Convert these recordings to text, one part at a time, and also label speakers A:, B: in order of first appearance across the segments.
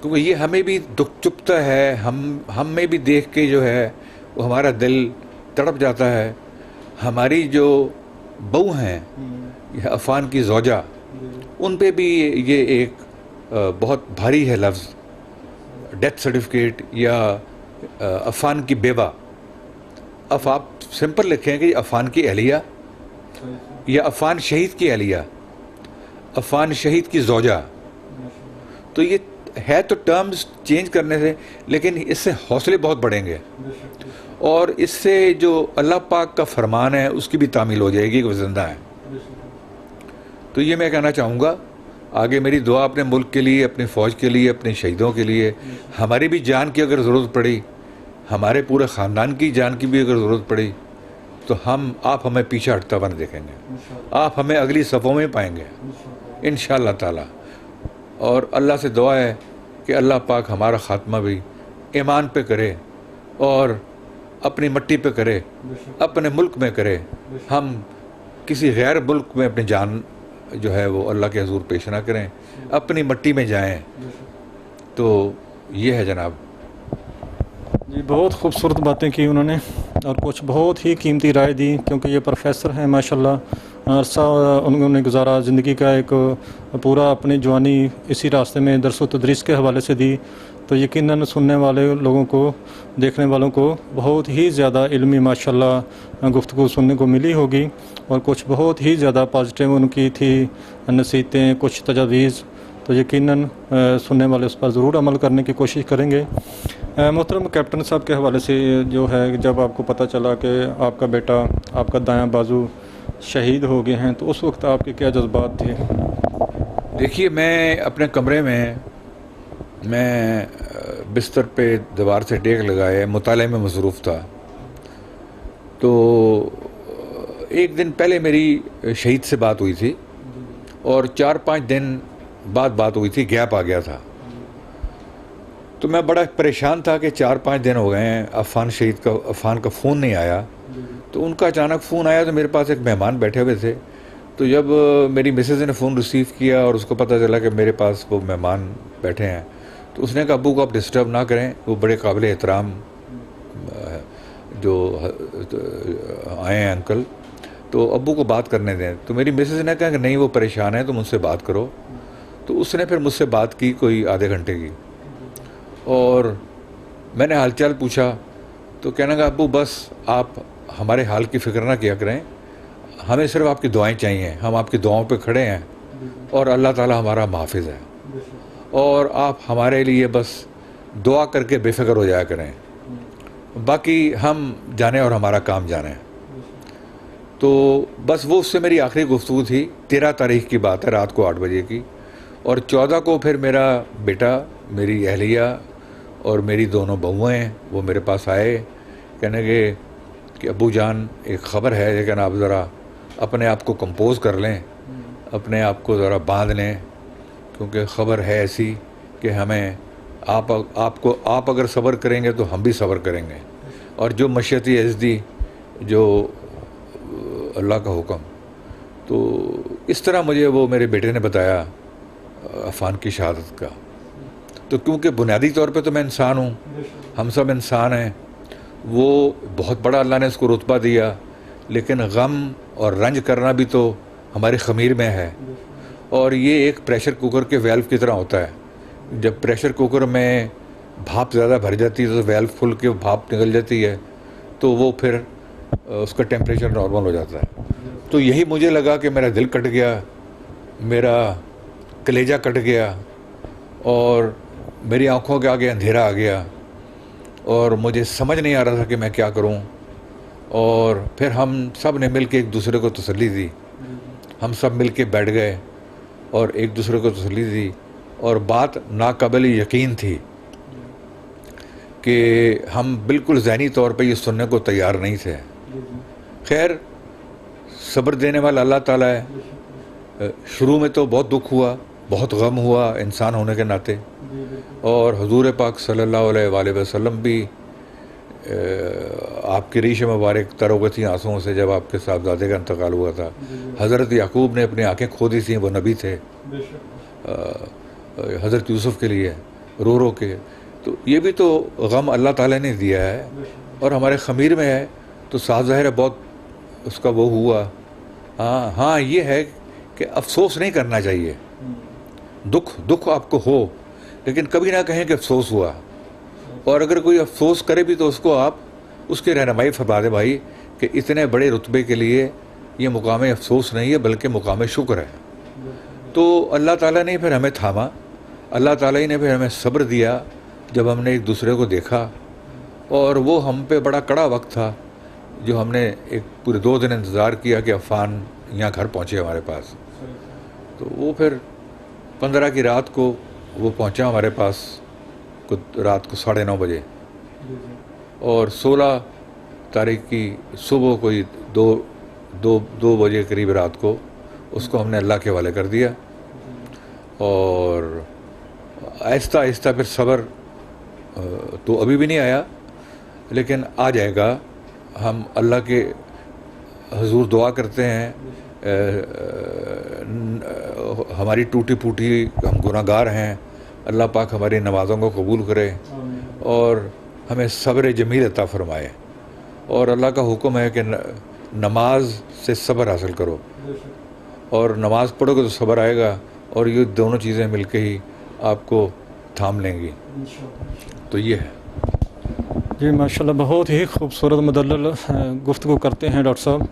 A: کیونکہ یہ ہمیں بھی دکھ چبھتا ہے، ہم میں بھی دیکھ کے جو ہے وہ ہمارا دل تڑپ جاتا ہے. ہماری جو بہو ہیں یہ عفان کی زوجہ، ان پہ بھی یہ ایک بہت بھاری ہے لفظ، ڈیتھ سرٹیفکیٹ یا عفان کی بیوہ. اب آپ سمپل لکھیں کہ عفان کی اہلیہ یا عفان شہید کی اہلیہ، عفان شہید کی زوجہ. تو یہ ہے تو ٹرمز چینج کرنے سے، لیکن اس سے حوصلے بہت بڑھیں گے، اور اس سے جو اللہ پاک کا فرمان ہے اس کی بھی تعمیل ہو جائے گی کہ وہ زندہ ہیں. تو یہ میں کہنا چاہوں گا. آگے میری دعا اپنے ملک کے لیے، اپنی فوج کے لیے، اپنے شہیدوں کے لیے. ہماری بھی جان کی اگر ضرورت پڑی، ہمارے پورے خاندان کی جان کی بھی اگر ضرورت پڑی، تو آپ ہمیں پیچھے ہٹتا ہوا نہیں دیکھیں گے. آپ ہمیں اگلی صفوں میں پائیں گے انشاءاللہ تعالی. اور اللہ سے دعا ہے کہ اللہ پاک ہمارا خاتمہ بھی ایمان پہ کرے، اور اپنی مٹی پہ کرے، اپنے ملک میں کرے. ہم کسی غیر ملک میں اپنی جان جو ہے وہ اللہ کے حضور پیش نہ کریں، اپنی مٹی میں جائیں. تو یہ ہے جناب.
B: جی بہت خوبصورت باتیں کی انہوں نے، اور کچھ بہت ہی قیمتی رائے دی، کیونکہ یہ پروفیسر ہیں ماشاءاللہ. عرصہ انہوں نے گزارا، زندگی کا ایک پورا اپنی جوانی اسی راستے میں درس و تدریس کے حوالے سے دی. تو یقیناً سننے والے لوگوں کو، دیکھنے والوں کو بہت ہی زیادہ علمی ماشاءاللہ گفتگو سننے کو ملی ہوگی، اور کچھ بہت ہی زیادہ پازیٹیو ان کی تھی نصیحتیں، کچھ تجاویز. تو یقیناً سننے والے اس پر ضرور عمل کرنے کی کوشش کریں گے. محترم کیپٹن صاحب کے حوالے سے جو ہے، جب آپ کو پتہ چلا کہ آپ کا بیٹا، آپ کا دایاں بازو شہید ہو گئے ہیں، تو اس وقت آپ کے کیا جذبات تھے؟
A: دیکھیے، میں اپنے کمرے میں بستر پہ دیوار سے ٹیک لگائے مطالعے میں مصروف تھا. تو ایک دن پہلے میری شہید سے بات ہوئی تھی، اور 4-5 دن بعد بات ہوئی تھی، گیپ آ گیا تھا. تو میں بڑا پریشان تھا کہ 4-5 دن ہو گئے ہیں، عفان کا فون نہیں آیا. تو ان کا اچانک فون آیا. تو میرے پاس ایک مہمان بیٹھے ہوئے تھے. تو جب میری مسز نے فون ریسیو کیا اور اس کو پتہ چلا کہ میرے پاس وہ مہمان بیٹھے ہیں، تو اس نے کہا ابو کو آپ ڈسٹرب نہ کریں، وہ بڑے قابل احترام جو آئے ہیں انکل، تو ابو کو بات کرنے دیں. تو میری مسز نے کہا کہ نہیں، وہ پریشان ہیں، تم ان سے بات کرو. تو اس نے پھر مجھ سے بات کی کوئی آدھے گھنٹے کی، اور میں نے حال چال پوچھا. تو کہنے کا ابو بس آپ ہمارے حال کی فکر نہ کیا کریں، ہمیں صرف آپ کی دعائیں چاہیے، ہم آپ کی دعاؤں پہ کھڑے ہیں، اور اللہ تعالی ہمارا محافظ ہے، اور آپ ہمارے لیے بس دعا کر کے بے فکر ہو جایا کریں، باقی ہم جانیں اور ہمارا کام جانیں. تو بس وہ اس سے میری آخری گفتگو تھی. 13 تاریخ کی بات ہے، رات کو 8 بجے کی. اور 14 کو پھر میرا بیٹا، میری اہلیہ اور میری دونوں بہویں وہ میرے پاس آئے، کہنے کہ ابو جان ایک خبر ہے، لیکن آپ ذرا اپنے آپ کو کمپوز کر لیں، اپنے آپ کو ذرا باندھ لیں، کیونکہ خبر ہے ایسی کہ ہمیں آپ اگر صبر کریں گے تو ہم بھی صبر کریں گے، اور جو مشیتی عزدی، جو اللہ کا حکم. تو اس طرح مجھے وہ میرے بیٹے نے بتایا عفان کی شہادت کا. تو کیونکہ بنیادی طور پہ تو میں انسان ہوں، ہم سب انسان ہیں. وہ بہت بڑا اللہ نے اس کو رتبہ دیا، لیکن غم اور رنج کرنا بھی تو ہمارے خمیر میں ہے. اور یہ ایک پریشر کوکر کے ویلو کی طرح ہوتا ہے. جب پریشر کوکر میں بھاپ زیادہ بھر جاتی ہے تو ویلو کھل کے بھاپ نکل جاتی ہے، تو وہ پھر اس کا ٹیمپریچر نارمل ہو جاتا ہے. تو یہی مجھے لگا کہ میرا دل کٹ گیا، میرا کلیجہ کٹ گیا، اور میری آنکھوں کے آگے اندھیرا آ گیا، اور مجھے سمجھ نہیں آ رہا تھا کہ میں کیا کروں. اور پھر ہم سب نے مل کے ایک دوسرے کو تسلی دی. ہم سب مل کے بیٹھ گئے اور ایک دوسرے کو تسلی دی، اور بات ناقابل یقین تھی کہ ہم بالکل ذہنی طور پہ یہ سننے کو تیار نہیں تھے. خیر، صبر دینے والا اللہ تعالیٰ ہے. شروع میں تو بہت دکھ ہوا، بہت غم ہوا انسان ہونے کے ناطے، اور حضور پاک صلی اللہ علیہ وآلہ وسلم بھی آپ کی ریش مبارک تر ہو گئی تھیں آنسوؤں سے جب آپ کے صاحبزادے کا انتقال ہوا تھا. حضرت یعقوب نے اپنی آنکھیں کھو دی تھیں، وہ نبی تھے حضرت یوسف کے لیے. رو رو کے. تو یہ بھی تو غم اللہ تعالیٰ نے دیا ہے اور ہمارے خمیر میں ہے, تو صاف ظاہر ہے بہت اس کا وہ ہوا. ہاں یہ ہے کہ افسوس نہیں کرنا چاہیے. دکھ آپ کو ہو, لیکن کبھی نہ کہیں کہ افسوس ہوا. اور اگر کوئی افسوس کرے بھی تو اس کو آپ اس کی رہنمائی فرما دیں بھائی کہ اتنے بڑے رتبے کے لیے یہ مقام افسوس نہیں ہے بلکہ مقام شکر ہے. تو اللہ تعالیٰ نے پھر ہمیں تھاما, اللہ تعالیٰ ہی نے پھر ہمیں صبر دیا جب ہم نے ایک دوسرے کو دیکھا. اور وہ ہم پہ بڑا کڑا وقت تھا جو ہم نے ایک پورے 2 دن انتظار کیا کہ عفان یہاں گھر پہنچے ہمارے پاس. تو وہ پھر 15 کی رات کو وہ پہنچا ہمارے پاس رات کو 9:30 بجے, اور 16 تاریخ کی صبح کوئی 2 بجے قریب رات کو اس کو ہم نے اللہ کے حوالے کر دیا. اور آہستہ آہستہ پھر صبر تو ابھی بھی نہیں آیا, لیکن آ جائے گا. ہم اللہ کے حضور دعا کرتے ہیں, ہماری ٹوٹی پھوٹی ہم گناہ گار ہیں, اللہ پاک ہماری نمازوں کو قبول کرے اور ہمیں صبر جمیل عطا فرمائے. اور اللہ کا حکم ہے کہ نماز سے صبر حاصل کرو, اور نماز پڑھو گے تو صبر آئے گا, اور یہ دونوں چیزیں مل کے ہی آپ کو تھام لیں گی. تو یہ ہے.
B: جی ماشاءاللہ, بہت ہی خوبصورت مدلل گفتگو کرتے ہیں ڈاکٹر صاحب.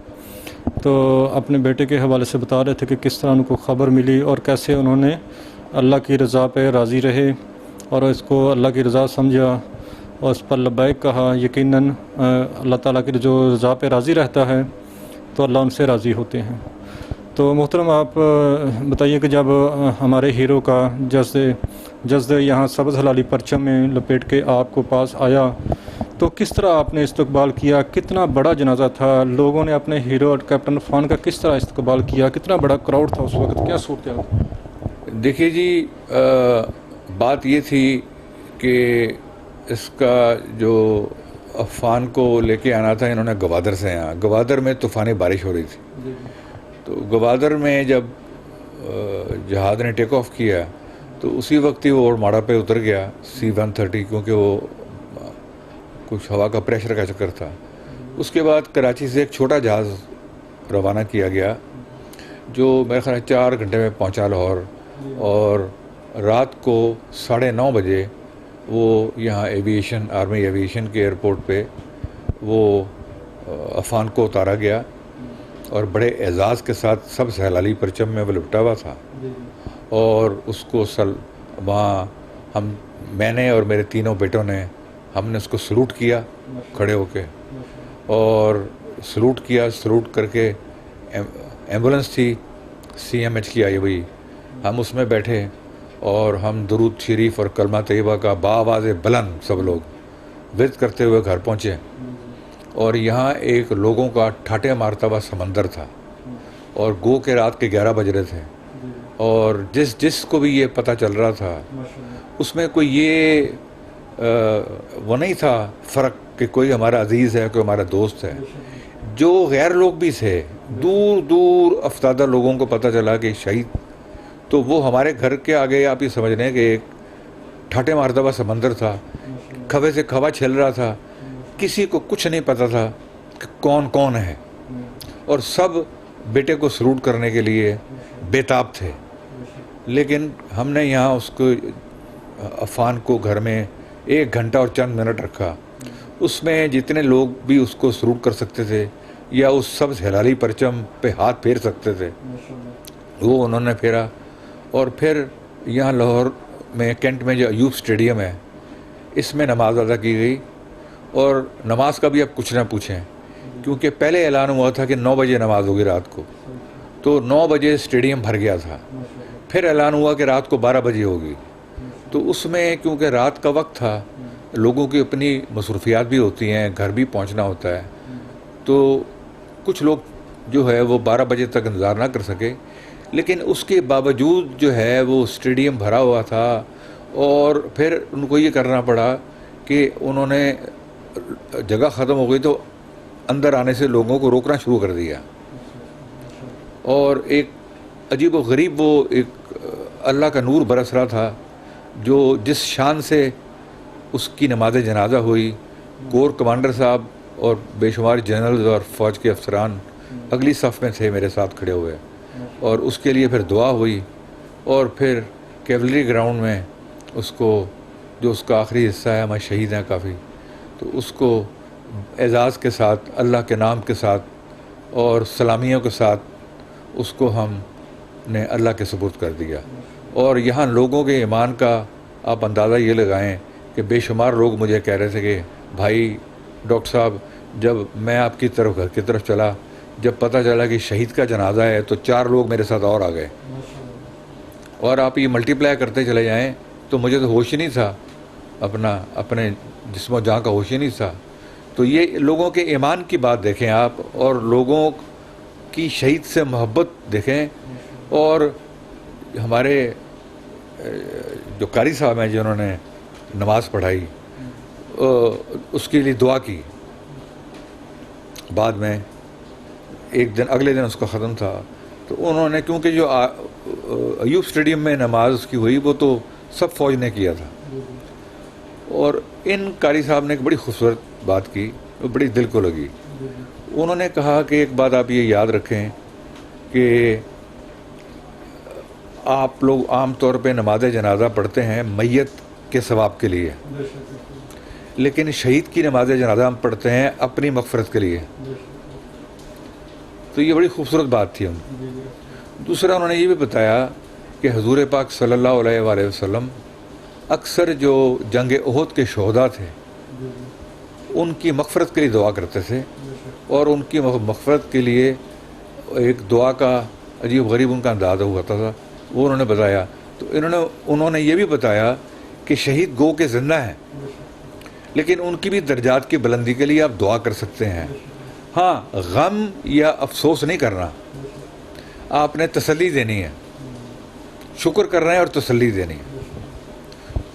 B: تو اپنے بیٹے کے حوالے سے بتا رہے تھے کہ کس طرح ان کو خبر ملی اور کیسے انہوں نے اللہ کی رضا پہ راضی رہے اور اس کو اللہ کی رضا سمجھا اور اس پر لبیک کہا. یقیناً اللہ تعالیٰ کی جو رضا پہ راضی رہتا ہے تو اللہ ان سے راضی ہوتے ہیں. تو محترم آپ بتائیے کہ جب ہمارے ہیرو کا جسد یہاں سبز ہلالی پرچم میں لپیٹ کے آپ کو پاس آیا تو کس طرح آپ نے استقبال کیا؟ کتنا بڑا جنازہ تھا, لوگوں نے اپنے ہیرو اور کیپٹن عفان کا کس طرح استقبال کیا, کتنا بڑا کراؤڈ تھا اس وقت, کیا صورتحال تھی؟
A: دیکھیے جی, بات یہ تھی کہ اس کا جو عفان کو لے کے آنا تھا انہوں نے گوادر سے آیا. گوادر میں طوفانی بارش ہو رہی تھی. تو گوادر میں جب جہاز نے ٹیک آف کیا تو اسی وقت ہی وہ ماڑا پہ اتر گیا C-130, کیونکہ وہ کچھ ہوا کا پریشر کا چکر تھا. اس کے بعد کراچی سے ایک چھوٹا جہاز روانہ کیا گیا جو میرے خیال 4 گھنٹے میں پہنچا لاہور, اور رات کو 9:30 بجے وہ یہاں آرمی ایویشن کے ایئرپورٹ پہ وہ عفان کو اتارا گیا, اور بڑے اعزاز کے ساتھ سبز ہلالی پرچم میں وہ لپٹا ہوا تھا. اور اس کو وہاں میں نے اور میرے 3 بیٹوں نے ہم نے اس کو سلوٹ کیا کھڑے ہو کے, اور سلوٹ کر کے ایمبولنس تھی CMH کی آئی ہوئی, ہم اس میں بیٹھے اور ہم درود شریف اور کلمہ طیبہ کا بآواز بلند سب لوگ ورد کرتے ہوئے گھر پہنچے. اور یہاں ایک لوگوں کا ٹھاٹے مارتا ہوا سمندر تھا, اور گو کے رات کے 11 بج رہے تھے, اور جس کو بھی یہ پتہ چل رہا تھا اس میں کوئی یہ وہ نہیں تھا فرق کہ کوئی ہمارا عزیز ہے, کوئی ہمارا دوست ہے. جو غیر لوگ بھی تھے, دور افتادہ لوگوں کو پتہ چلا کہ شہید, تو وہ ہمارے گھر کے آگے آپ یہ سمجھ رہے ہیں کہ ایک ٹھاٹے مارتا ہوا سمندر تھا, کھوے سے کھوا چھل رہا تھا, کسی کو کچھ نہیں پتہ تھا کہ کون ہے, اور سب بیٹے کو سلوٹ کرنے کے لیے بےتاب تھے. لیکن ہم نے یہاں اس کو عفان کو گھر میں 1 گھنٹہ اور چند منٹ رکھا. اس میں جتنے لوگ بھی اس کو سلوٹ کر سکتے تھے یا اس سبز ہلالی پرچم پہ ہاتھ پھیر سکتے تھے وہ انہوں نے پھیرا. اور پھر یہاں لاہور میں کینٹ میں جو ایوب اسٹیڈیم ہے اس میں نماز ادا کی گئی. اور نماز کا بھی اب کچھ نہ پوچھیں, کیونکہ پہلے اعلان ہوا تھا کہ 9 بجے نماز ہوگی رات کو, تو 9 بجے اسٹیڈیم بھر گیا تھا. پھر اعلان ہوا کہ رات کو 12 بجے ہوگی. تو اس میں کیونکہ رات کا وقت تھا, لوگوں کی اپنی مصروفیات بھی ہوتی ہیں, گھر بھی پہنچنا ہوتا ہے, تو کچھ لوگ جو ہے وہ 12 بجے تک انتظار نہ کر سکے. لیکن اس کے باوجود جو ہے وہ اسٹیڈیم بھرا ہوا تھا, اور پھر ان کو یہ کرنا پڑا کہ انہوں نے جگہ ختم ہو گئی تو اندر آنے سے لوگوں کو روکنا شروع کر دیا. اور ایک عجیب و غریب وہ ایک اللہ کا نور برس رہا تھا جو جس شان سے اس کی نماز جنازہ ہوئی، کور کمانڈر صاحب اور بے شمار جنرلز اور فوج کے افسران اگلی صف میں تھے میرے ساتھ کھڑے ہوئے، اور اس کے لیے پھر دعا ہوئی، اور پھر کیولری گراؤنڈ میں اس کو، جو اس کا آخری حصہ ہے، ہمیں شہید ہیں کافی، تو اس کو اعزاز کے ساتھ، اللہ کے نام کے ساتھ اور سلامیوں کے ساتھ اس کو ہم نے اللہ کے سپرد کر دیا۔ اور یہاں لوگوں کے ایمان کا آپ اندازہ یہ لگائیں کہ بے شمار لوگ مجھے کہہ رہے تھے کہ بھائی ڈاکٹر صاحب، جب میں آپ کی طرف گھر کی طرف چلا، جب پتہ چلا کہ شہید کا جنازہ ہے، تو 4 لوگ میرے ساتھ اور آ گئے، اور آپ یہ ملٹی پلائی کرتے چلے جائیں تو مجھے تو ہوش ہی نہیں تھا، اپنے جسم و جاں کا ہوش ہی نہیں تھا۔ تو یہ لوگوں کے ایمان کی بات دیکھیں آپ، اور لوگوں کی شہید سے محبت دیکھیں، اور ہمارے جو قاری صاحب ہیں جنہوں نے نماز پڑھائی، اس کے لیے دعا کی، بعد میں اگلے دن اس کا ختم تھا، تو انہوں نے، کیونکہ جو ایوب اسٹیڈیم میں نماز کی ہوئی وہ تو سب فوج نے کیا تھا، اور ان قاری صاحب نے ایک بڑی خوبصورت بات کی، وہ بڑی دل کو لگی۔ انہوں نے کہا کہ ایک بات آپ یہ یاد رکھیں کہ آپ لوگ عام طور پہ نماز جنازہ پڑھتے ہیں میت کے ثواب کے لیے، لیکن شہید کی نماز جنازہ ہم پڑھتے ہیں اپنی مغفرت کے لیے۔ تو یہ بڑی خوبصورت بات تھی۔ دوسرا انہوں نے یہ بھی بتایا کہ حضور پاک صلی اللہ علیہ وآلہ وسلم اکثر جو جنگ احد کے شہداء تھے ان کی مغفرت کے لیے دعا کرتے تھے، اور ان کی مغفرت کے لیے ایک دعا کا عجیب غریب ان کا انداز ہوتا تھا، وہ انہوں نے بتایا۔ تو انہوں نے یہ بھی بتایا کہ شہید گو کے زندہ ہیں، لیکن ان کی بھی درجات کی بلندی کے لیے آپ دعا کر سکتے ہیں۔ ہاں، غم یا افسوس نہیں کرنا، آپ نے تسلی دینی ہے، شکر کرنا ہے اور تسلی دینی ہے۔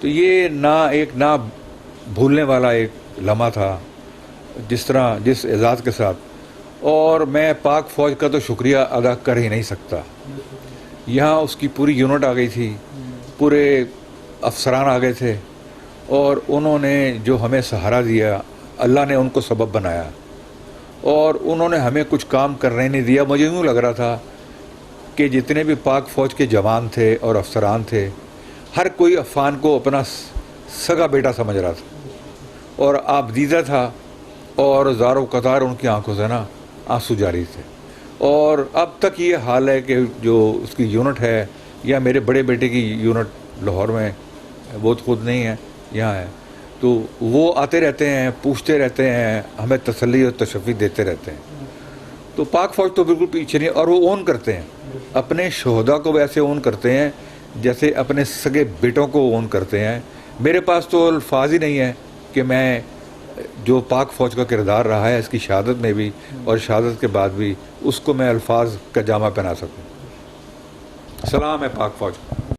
A: تو یہ نہ بھولنے والا ایک لمحہ تھا، جس اعزاز کے ساتھ، اور میں پاک فوج کا تو شکریہ ادا کر ہی نہیں سکتا۔ یہاں اس کی پوری یونٹ آ گئی تھی، پورے افسران آ گئے تھے، اور انہوں نے جو ہمیں سہارا دیا، اللہ نے ان کو سبب بنایا، اور انہوں نے ہمیں کچھ کام کرنے نہیں دیا۔ مجھے یوں لگ رہا تھا کہ جتنے بھی پاک فوج کے جوان تھے اور افسران تھے، ہر کوئی عفان کو اپنا سگا بیٹا سمجھ رہا تھا، اور آپ دیدہ تھا، اور زار و قطار ان کی آنکھوں سے آنسو جاری تھے۔ اور اب تک یہ حال ہے کہ جو اس کی یونٹ ہے، یا میرے بڑے بیٹے کی یونٹ لاہور میں، وہ خود نہیں ہے، یہاں ہے، تو وہ آتے رہتے ہیں، پوچھتے رہتے ہیں، ہمیں تسلی اور تشفی دیتے رہتے ہیں۔ تو پاک فوج تو بالکل پیچھے نہیں، اور وہ اون کرتے ہیں اپنے شہداء کو، ویسے اون کرتے ہیں جیسے اپنے سگے بیٹوں کو اون کرتے ہیں۔ میرے پاس تو الفاظ ہی نہیں ہے کہ میں جو پاک فوج کا کردار رہا ہے اس کی شہادت میں بھی اور شہادت کے بعد بھی، اس کو میں الفاظ کا جامہ پہنا سکوں۔ سلام ہے پاک فوج۔